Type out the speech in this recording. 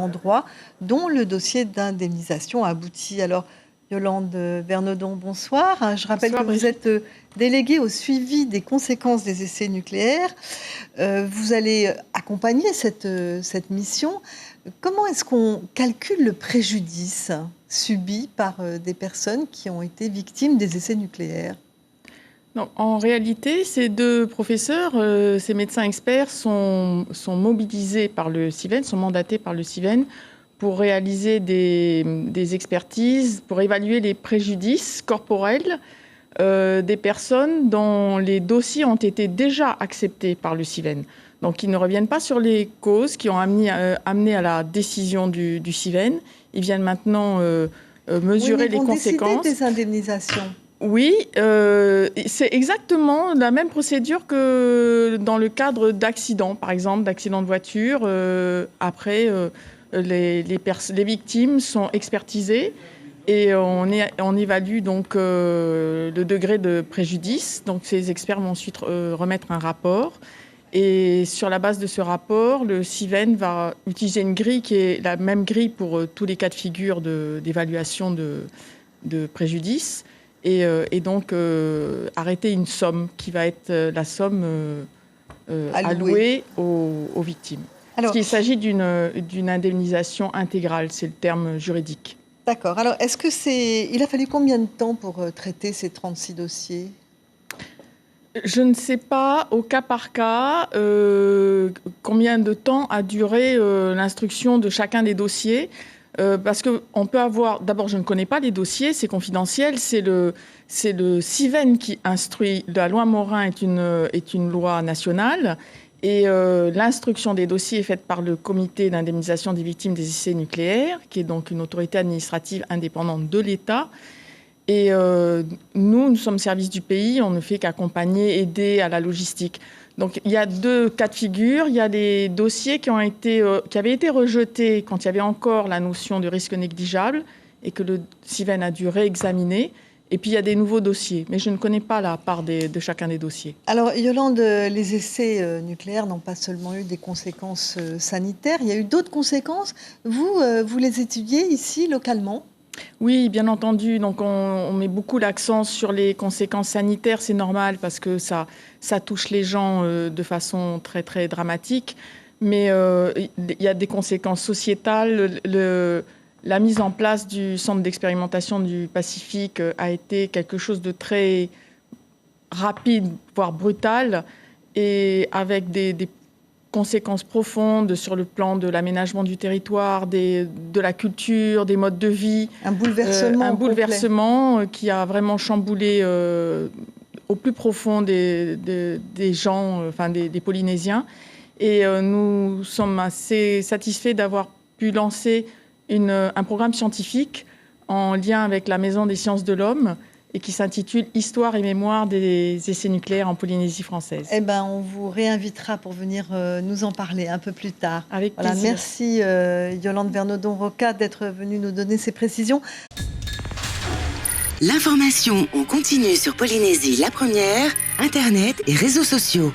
en droit, dont le dossier d'indemnisation aboutit. Alors, Yolande Vernedon, bonsoir. Je rappelle que vous êtes déléguée au suivi des conséquences des essais nucléaires. Vous allez accompagner cette mission. Comment est-ce qu'on calcule le préjudice subi par des personnes qui ont été victimes des essais nucléaires ? Non, en réalité, ces deux professeurs, ces médecins experts sont mobilisés par le CIVEN, sont mandatés par le CIVEN pour réaliser des expertises, pour évaluer les préjudices corporels des personnes dont les dossiers ont été déjà acceptés par le CIVEN. Donc, ils ne reviennent pas sur les causes qui ont amené à la décision du CIVEN. Ils viennent maintenant mesurer les conséquences. Décider des indemnisations. Oui, c'est exactement la même procédure que dans le cadre d'accidents, par exemple, d'accidents de voiture. Après, les victimes sont expertisées et on évalue donc le degré de préjudice. Donc, ces experts vont ensuite remettre un rapport. Et sur la base de ce rapport, le CIVEN va utiliser une grille qui est la même grille pour tous les cas de figure d'évaluation de préjudice. Et donc arrêter une somme qui va être la somme allouée aux victimes. Alors, parce qu'il s'agit d'une indemnisation intégrale, c'est le terme juridique. D'accord. Alors, il a fallu combien de temps pour traiter ces 36 dossiers ? Je ne sais pas, au cas par cas, combien de temps a duré l'instruction de chacun des dossiers. Parce qu'on peut avoir... D'abord, je ne connais pas les dossiers, c'est confidentiel. C'est le CIVEN qui instruit. La loi Morin est une loi nationale. Et l'instruction des dossiers est faite par le comité d'indemnisation des victimes des essais nucléaires, qui est donc une autorité administrative indépendante de l'État. Et nous sommes service du pays, on ne fait qu'accompagner, aider à la logistique. Donc, il y a deux cas de figure. Il y a des dossiers qui avaient été rejetés quand il y avait encore la notion de risque négligeable et que le CIVEN a dû réexaminer. Et puis, il y a des nouveaux dossiers. Mais je ne connais pas la part de chacun des dossiers. Alors, Yolande, les essais nucléaires n'ont pas seulement eu des conséquences sanitaires. Il y a eu d'autres conséquences. Vous les étudiez ici, localement ? Oui, bien entendu. Donc, on met beaucoup l'accent sur les conséquences sanitaires. C'est normal parce que ça touche les gens de façon très, très dramatique. Mais il y a des conséquences sociétales. La mise en place du centre d'expérimentation du Pacifique a été quelque chose de très rapide, voire brutal, et avec des conséquences profondes sur le plan de l'aménagement du territoire, de la culture, des modes de vie. Un bouleversement qui a vraiment chamboulé au plus profond des gens, des Polynésiens. Et nous sommes assez satisfaits d'avoir pu lancer un programme scientifique en lien avec la Maison des sciences de l'homme et qui s'intitule « Histoire et mémoire des essais nucléaires en Polynésie française ». Eh bien, on vous réinvitera pour venir nous en parler un peu plus tard. Avec plaisir. Merci Yolande Vernedon-Roca d'être venue nous donner ces précisions. L'information en continu sur Polynésie la première, Internet et réseaux sociaux.